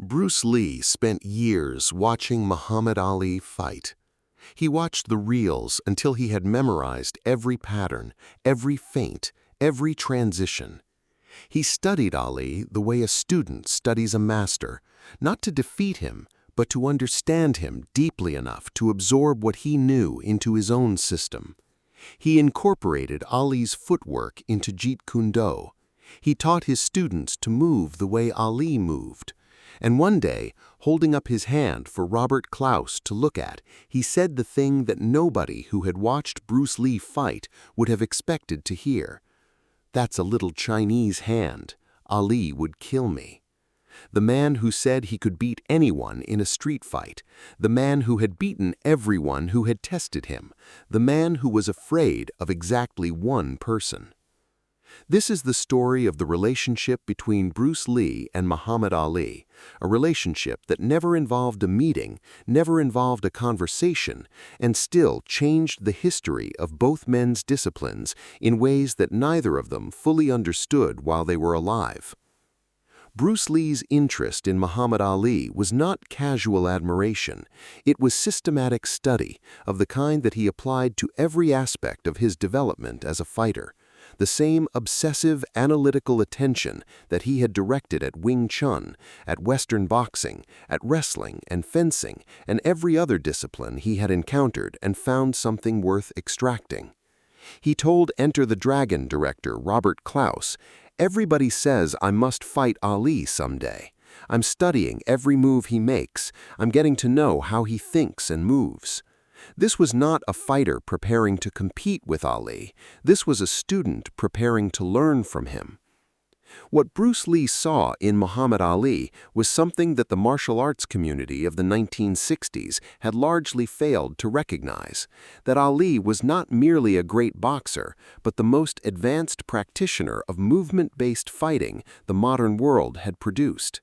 Bruce Lee spent years watching Muhammad Ali fight. He watched the reels until he had memorized every pattern, every feint, every transition. He studied Ali the way a student studies a master, not to defeat him, but to understand him deeply enough to absorb what he knew into his own system. He incorporated Ali's footwork into Jeet Kune Do. He taught his students to move the way Ali moved. And one day, holding up his hand for Robert Klaus to look at, he said the thing that nobody who had watched Bruce Lee fight would have expected to hear. "That's a little Chinese hand. Ali would kill me." The man who said he could beat anyone in a street fight, the man who had beaten everyone who had tested him, the man who was afraid of exactly one person. This is the story of the relationship between Bruce Lee and Muhammad Ali, a relationship that never involved a meeting, never involved a conversation, and still changed the history of both men's disciplines in ways that neither of them fully understood while they were alive. Bruce Lee's interest in Muhammad Ali was not casual admiration. It was systematic study of the kind that he applied to every aspect of his development as a fighter. The same obsessive, analytical attention that he had directed at Wing Chun, at Western boxing, at wrestling and fencing, and every other discipline he had encountered and found something worth extracting. He told Enter the Dragon director Robert Klaus, "Everybody says I must fight Ali someday. I'm studying every move he makes. I'm getting to know how he thinks and moves." This was not a fighter preparing to compete with Ali. This was a student preparing to learn from him. What Bruce Lee saw in Muhammad Ali was something that the martial arts community of the 1960s had largely failed to recognize, that Ali was not merely a great boxer, but the most advanced practitioner of movement-based fighting the modern world had produced.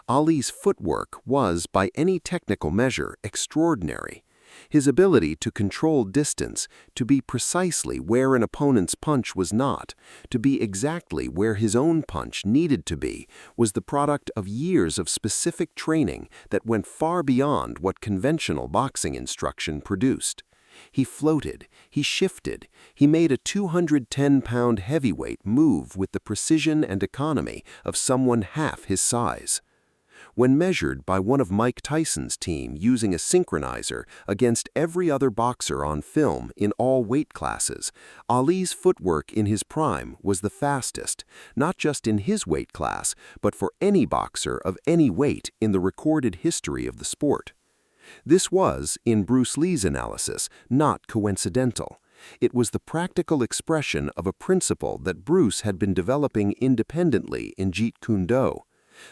Ali's footwork was, by any technical measure, extraordinary. His ability to control distance, to be precisely where an opponent's punch was not, to be exactly where his own punch needed to be, was the product of years of specific training that went far beyond what conventional boxing instruction produced. He floated, he shifted, he made a 210-pound heavyweight move with the precision and economy of someone half his size. When measured by one of Mike Tyson's team using a synchronizer against every other boxer on film in all weight classes, Ali's footwork in his prime was the fastest, not just in his weight class, but for any boxer of any weight in the recorded history of the sport. This was, in Bruce Lee's analysis, not coincidental. It was the practical expression of a principle that Bruce had been developing independently in Jeet Kune Do,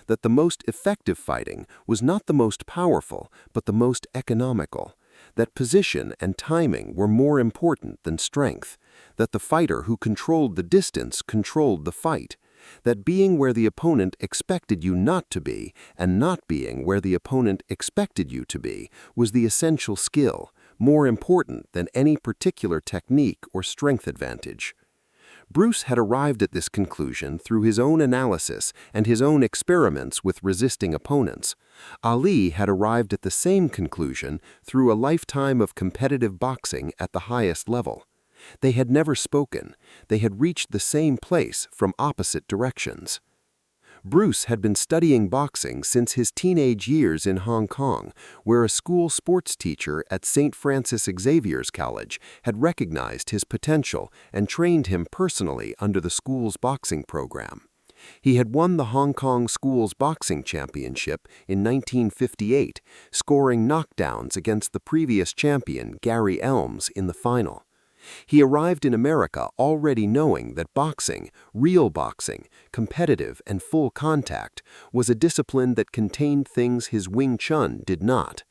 that the most effective fighting was not the most powerful, but the most economical, that position and timing were more important than strength, that the fighter who controlled the distance controlled the fight, that being where the opponent expected you not to be and not being where the opponent expected you to be was the essential skill, more important than any particular technique or strength advantage. Bruce had arrived at this conclusion through his own analysis and his own experiments with resisting opponents. Ali had arrived at the same conclusion through a lifetime of competitive boxing at the highest level. They had never spoken. They had reached the same place from opposite directions. Bruce had been studying boxing since his teenage years in Hong Kong, where a school sports teacher at St. Francis Xavier's College had recognized his potential and trained him personally under the school's boxing program. He had won the Hong Kong School's Boxing Championship in 1958, scoring knockdowns against the previous champion Gary Elms in the final. He arrived in America already knowing that boxing, real boxing, competitive and full contact, was a discipline that contained things his Wing Chun did not.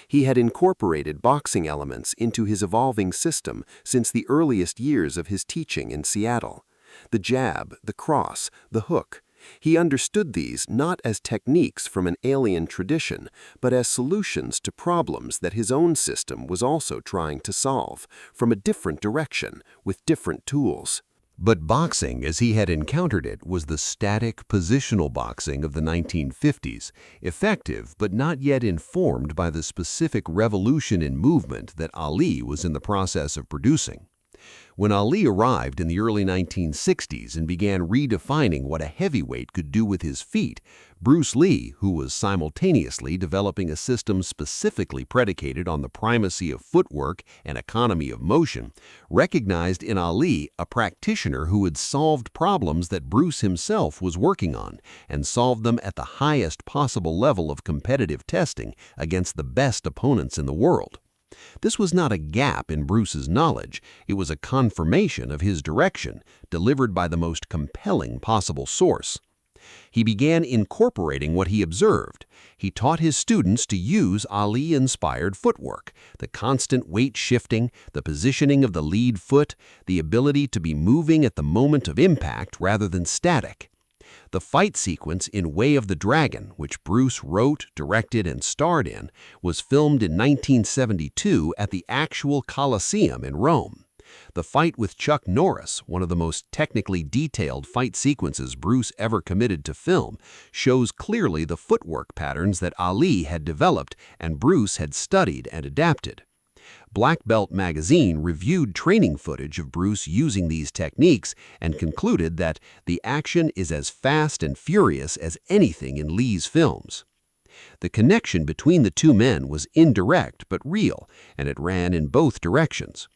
He had incorporated boxing elements into his evolving system since the earliest years of his teaching in Seattle. The jab, the cross, the hook. He understood these not as techniques from an alien tradition, but as solutions to problems that his own system was also trying to solve, from a different direction, with different tools. But boxing, as he had encountered it, was the static, positional boxing of the 1950s, effective but not yet informed by the specific revolution in movement that Ali was in the process of producing. When Ali arrived in the early 1960s and began redefining what a heavyweight could do with his feet, Bruce Lee, who was simultaneously developing a system specifically predicated on the primacy of footwork and economy of motion, recognized in Ali a practitioner who had solved problems that Bruce himself was working on, and solved them at the highest possible level of competitive testing against the best opponents in the world. This was not a gap in Bruce's knowledge, it was a confirmation of his direction, delivered by the most compelling possible source. He began incorporating what he observed. He taught his students to use Ali-inspired footwork, the constant weight shifting, the positioning of the lead foot, the ability to be moving at the moment of impact rather than static. The fight sequence in Way of the Dragon, which Bruce wrote, directed, and starred in, was filmed in 1972 at the actual Colosseum in Rome. The fight with Chuck Norris, one of the most technically detailed fight sequences Bruce ever committed to film, shows clearly the footwork patterns that Ali had developed and Bruce had studied and adapted. Black Belt magazine reviewed training footage of Bruce using these techniques and concluded that the action is as fast and furious as anything in Lee's films. The connection between the two men was indirect but real, and it ran in both directions.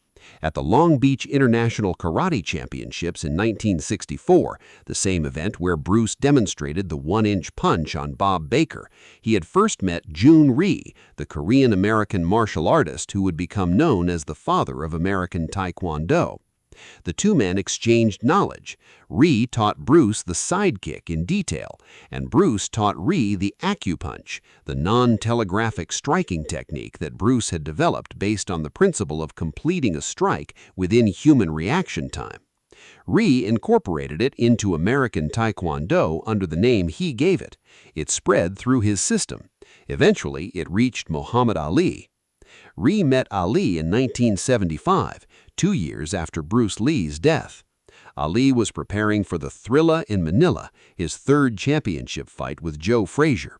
At the Long Beach International Karate Championships in 1964, the same event where Bruce demonstrated the one-inch punch on Bob Baker, he had first met Jun Rhee, the Korean-American martial artist who would become known as the father of American Taekwondo. The two men exchanged knowledge. Rhee taught Bruce the sidekick in detail, and Bruce taught Rhee the acupunch, the non-telegraphic striking technique that Bruce had developed based on the principle of completing a strike within human reaction time. Rhee incorporated it into American Taekwondo under the name he gave it. It spread through his system. Eventually, it reached Muhammad Ali. Rhee met Ali in 1975, 2 years after Bruce Lee's death. Ali was preparing for the Thrilla in Manila, his third championship fight with Joe Frazier.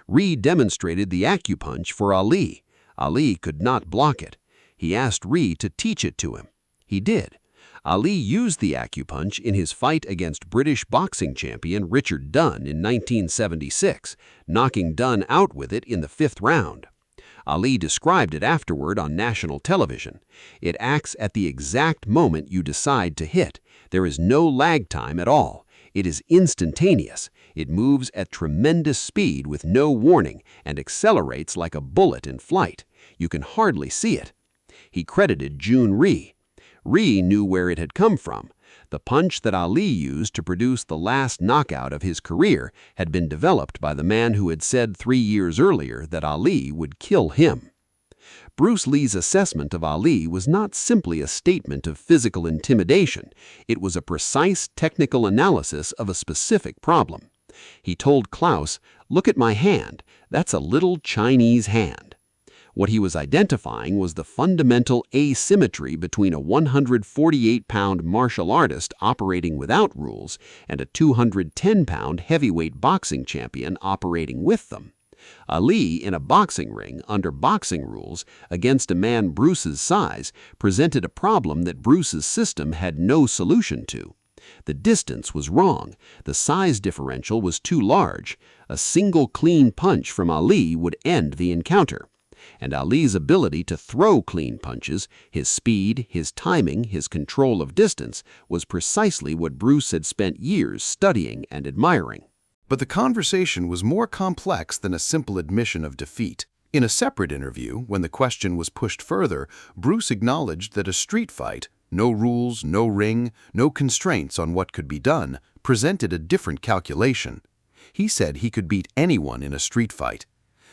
Rhee demonstrated the acupunch for Ali. Ali could not block it. He asked Rhee to teach it to him. He did. Ali used the acupunch in his fight against British boxing champion Richard Dunn in 1976, knocking Dunn out with it in the 5th round. Ali described it afterward on national television. It acts at the exact moment you decide to hit. There is no lag time at all. It is instantaneous. It moves at tremendous speed with no warning and accelerates like a bullet in flight. You can hardly see it. He credited Jun Rhee. Rhee knew where it had come from. The punch that Ali used to produce the last knockout of his career had been developed by the man who had said 3 years earlier that Ali would kill him. Bruce Lee's assessment of Ali was not simply a statement of physical intimidation. It was a precise technical analysis of a specific problem. He told Klaus, "Look at my hand. That's a little Chinese hand." What he was identifying was the fundamental asymmetry between a 148-pound martial artist operating without rules and a 210-pound heavyweight boxing champion operating with them. Ali, in a boxing ring, under boxing rules, against a man Bruce's size, presented a problem that Bruce's system had no solution to. The distance was wrong. The size differential was too large. A single clean punch from Ali would end the encounter. And Ali's ability to throw clean punches, his speed, his timing, his control of distance, was precisely what Bruce had spent years studying and admiring. But the conversation was more complex than a simple admission of defeat. In a separate interview, when the question was pushed further, Bruce acknowledged that a street fight, no rules, no ring, no constraints on what could be done, presented a different calculation. He said he could beat anyone in a street fight.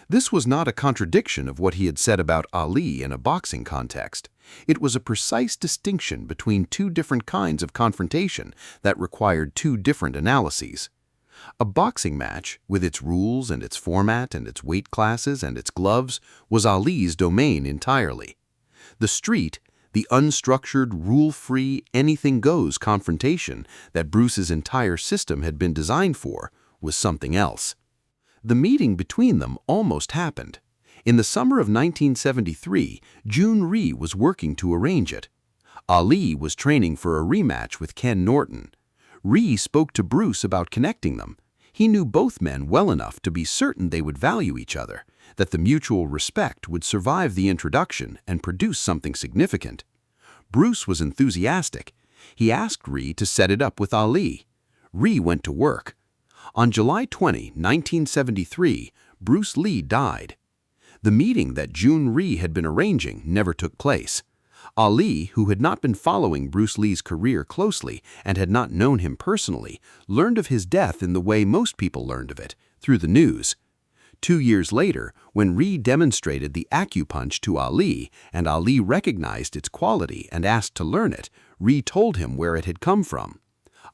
This was not a contradiction of what he had said about Ali in a boxing context. It was a precise distinction between two different kinds of confrontation that required two different analyses. A boxing match, with its rules and its format and its weight classes and its gloves, was Ali's domain entirely. The street, The unstructured, rule-free, anything-goes confrontation that Bruce's entire system had been designed for was something else. The meeting between them almost happened. In the summer of 1973, June Rhee was working to arrange it. Ali was training for a rematch with Ken Norton. Rhee spoke to Bruce about connecting them. He knew both men well enough to be certain they would value each other, that the mutual respect would survive the introduction and produce something significant. Bruce was enthusiastic. He asked Rhee to set it up with Ali. Rhee went to work. On July 20, 1973, Bruce Lee died. The meeting that June Rhee had been arranging never took place. Ali, who had not been following Bruce Lee's career closely and had not known him personally, learned of his death in the way most people learned of it, through the news. 2 years later, when Rhee demonstrated the acupunch to Ali and Ali recognized its quality and asked to learn it, Rhee told him where it had come from.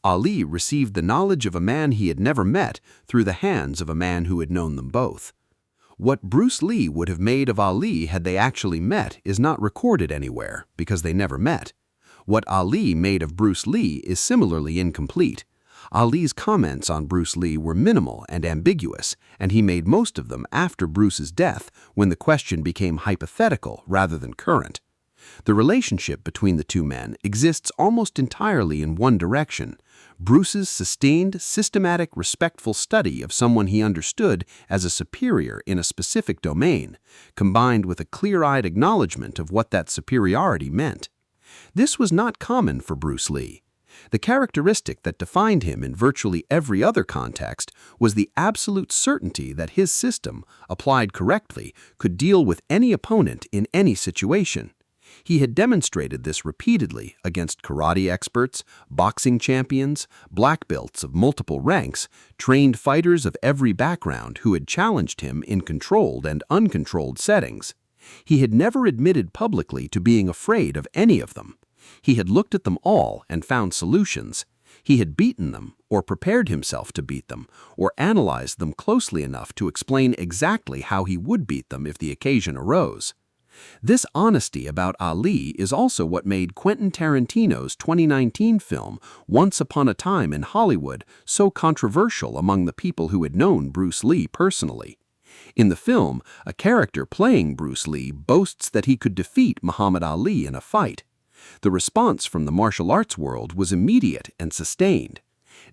Ali received the knowledge of a man he had never met through the hands of a man who had known them both. What Bruce Lee would have made of Ali had they actually met is not recorded anywhere, because they never met. What Ali made of Bruce Lee is similarly incomplete. Ali's comments on Bruce Lee were minimal and ambiguous, and he made most of them after Bruce's death when the question became hypothetical rather than current. The relationship between the two men exists almost entirely in one direction: Bruce's sustained, systematic, respectful study of someone he understood as a superior in a specific domain, combined with a clear-eyed acknowledgement of what that superiority meant. This was not common for Bruce Lee. The characteristic that defined him in virtually every other context was the absolute certainty that his system, applied correctly, could deal with any opponent in any situation. He had demonstrated this repeatedly against karate experts, boxing champions, black belts of multiple ranks, trained fighters of every background who had challenged him in controlled and uncontrolled settings. He had never admitted publicly to being afraid of any of them. He had looked at them all and found solutions. He had beaten them, or prepared himself to beat them, or analyzed them closely enough to explain exactly how he would beat them if the occasion arose. This honesty about Ali is also what made Quentin Tarantino's 2019 film Once Upon a Time in Hollywood so controversial among the people who had known Bruce Lee personally. In the film, a character playing Bruce Lee boasts that he could defeat Muhammad Ali in a fight. The response from the martial arts world was immediate and sustained.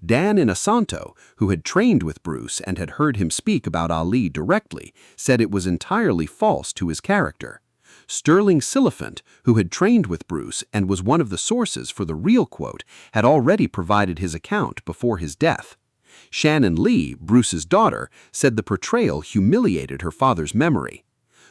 Dan Inosanto, who had trained with Bruce and had heard him speak about Ali directly, said it was entirely false to his character. Sterling Siliphant, who had trained with Bruce and was one of the sources for the real quote, had already provided his account before his death. Shannon Lee, Bruce's daughter, said the portrayal humiliated her father's memory.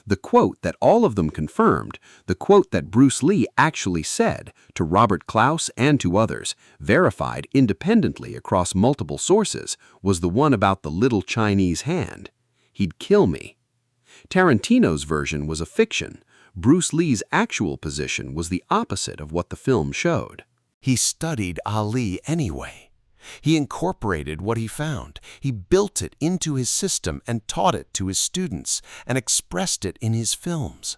The quote that all of them confirmed, the quote that Bruce Lee actually said to Robert Klaus and to others, verified independently across multiple sources, was the one about the little Chinese hand. He'd kill me. Tarantino's version was a fiction. Bruce Lee's actual position was the opposite of what the film showed. He studied Ali anyway. He incorporated what he found. He built it into his system and taught it to his students and expressed it in his films.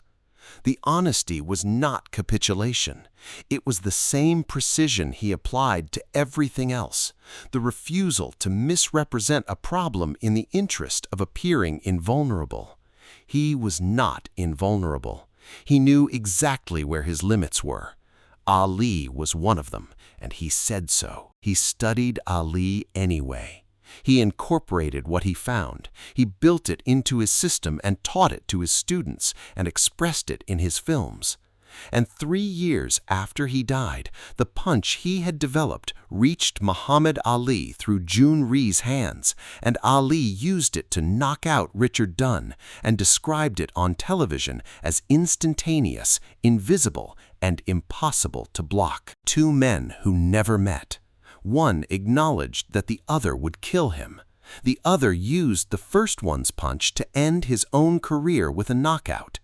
The honesty was not capitulation. It was the same precision he applied to everything else, the refusal to misrepresent a problem in the interest of appearing invulnerable. He was not invulnerable. He knew exactly where his limits were. Ali was one of them, and he said so. He studied Ali anyway. He incorporated what he found. He built it into his system and taught it to his students and expressed it in his films. And 3 years after he died, the punch he had developed reached Muhammad Ali through June Rhee's hands, and Ali used it to knock out Richard Dunn and described it on television as instantaneous, invisible, and impossible to block. 2 men who never met. One acknowledged that the other would kill him. The other used the first one's punch to end his own career with a knockout.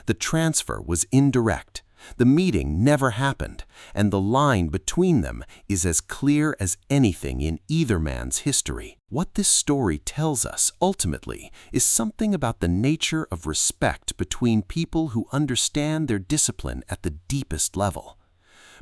The transfer was indirect. The meeting never happened, and the line between them is as clear as anything in either man's history. What this story tells us, ultimately, is something about the nature of respect between people who understand their discipline at the deepest level.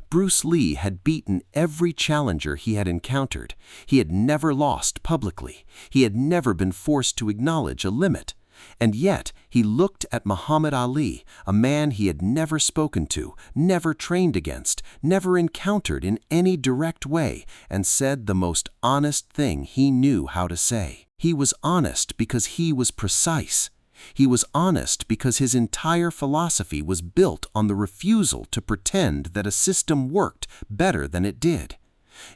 Bruce Lee had beaten every challenger he had encountered. He had never lost publicly. He had never been forced to acknowledge a limit. And yet, he looked at Muhammad Ali, a man he had never spoken to, never trained against, never encountered in any direct way, and said the most honest thing he knew how to say. He was honest because he was precise. He was honest because his entire philosophy was built on the refusal to pretend that a system worked better than it did.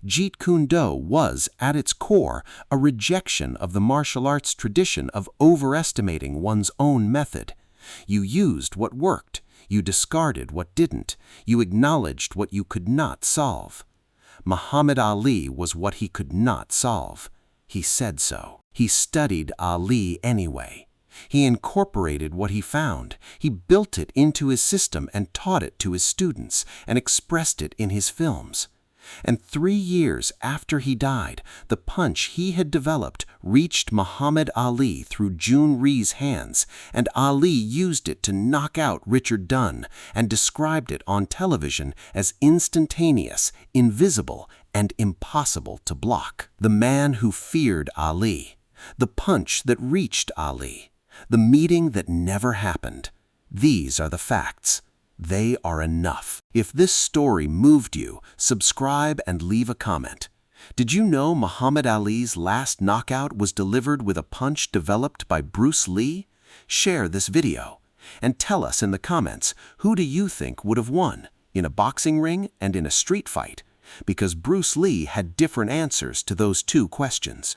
Jeet Kune Do was, at its core, a rejection of the martial arts tradition of overestimating one's own method. You used what worked, you discarded what didn't, you acknowledged what you could not solve. Muhammad Ali was what he could not solve. He said so. He studied Ali anyway. He incorporated what he found. He built it into his system and taught it to his students and expressed it in his films. And 3 years after he died, the punch he had developed reached Muhammad Ali through June Rhee's hands, and Ali used it to knock out Richard Dunn and described it on television as instantaneous, invisible, and impossible to block. The man who feared Ali, the punch that reached Ali, the meeting that never happened. These are the facts. They are enough. If this story moved you, subscribe and leave a comment. Did you know Muhammad Ali's last knockout was delivered with a punch developed by Bruce Lee? Share this video and tell us in the comments, who do you think would have won in a boxing ring and in a street fight? Because Bruce Lee had different answers to those 2 questions.